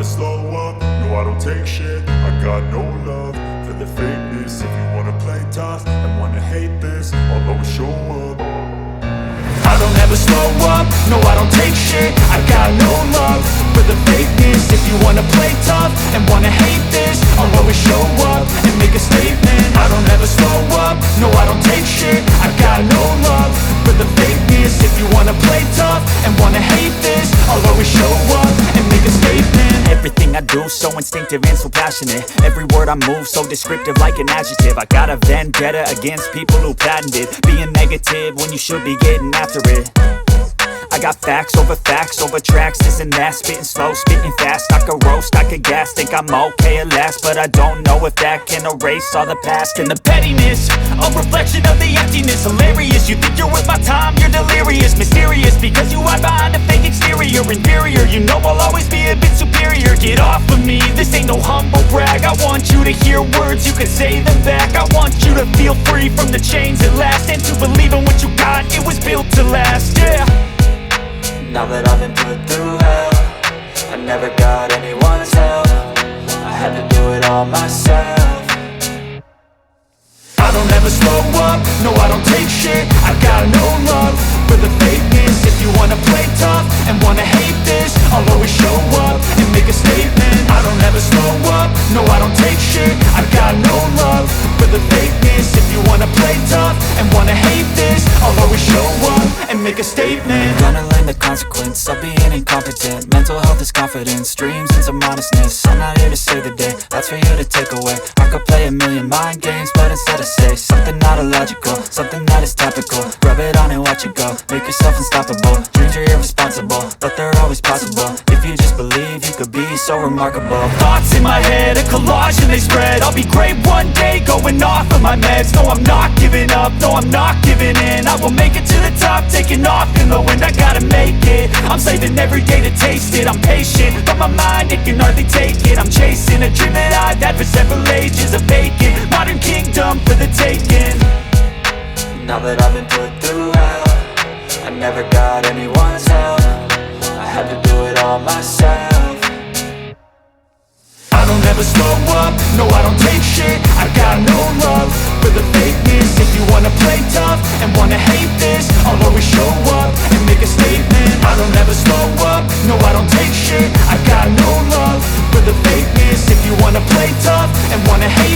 slow up, no I don't take shit. I got no love for the fakeness. If you wanna play tough and wanna hate this, I'll always show up. I don't ever slow up, no I don't take shit. I got no love for the fakeness. If you wanna play tough and wanna hate this, I'll always show up and make a statement. I don't ever slow up, no I don't take shit. I got no love for the fakeness. If you wanna play tough and wanna hate this, I'll always show up and make a statement. Everything I do so instinctive and so passionate. Every word I move so descriptive like an adjective. I got a vendetta against people who patented being negative when you should be getting after it. I got facts over tracks, this and that. Spitting slow, spitting fast, I could roast, I could gas. Think I'm okay at last, but I don't know if that can erase all the past. And the pettiness, a reflection of the emptiness. Hilarious, you think you're worth my time, you're delirious. Mysterious, because you hide behind a fake exterior. Inferior, you know I'll always be a bit superior. Get off of me, this ain't no humble brag. I want you to hear words, you can say them back. I want you to feel free from the chains at last, and to believe in what you got, it was built to last, yeah. Now that I've been put through hell, I never got anyone's help. I had to do it all myself. I don't ever slow up, no I don't take shit. I got no love for the fakeness. If you wanna play tough and wanna hate this, I'll always show up and make a statement. I don't ever slow up, no I don't take shit. I got no love for the fakeness. If you wanna play tough and wanna hate this, I'll always show up and make a statement. Gonna learn the consequence of being incompetent. Mental health is confidence, dreams and some honestness. I'm not here to save the day, that's for you to take away. I could play a million mind games, but instead I say something not illogical, something that is topical. Rub it on and watch it go, make yourself unstoppable. Dreams are irresponsible, but they're always possible. If you just believe, you could be so remarkable. Thoughts in my head, a collage and they spread. I'll be great one day, going off of my meds. No, I'm not giving up, no, I'm not giving in. I will make it to the top, taking off in the wind. I gotta make it, I'm saving every day to taste it. I'm patient, but my mind, it can hardly take it. I'm chasing a dream that I've had for several ages. A vacant, modern kingdom for the taking. Now that I've been put through hell, I never got anyone's help. I had to do it all myself. I don't ever slow up, no I don't take shit. I got no love for the fakeness. If you wanna play tough and wanna hate this, I'll always show up and make a statement. I don't ever slow up, no I don't take shit. I got no love for the fakeness. If you wanna play tough and wanna hate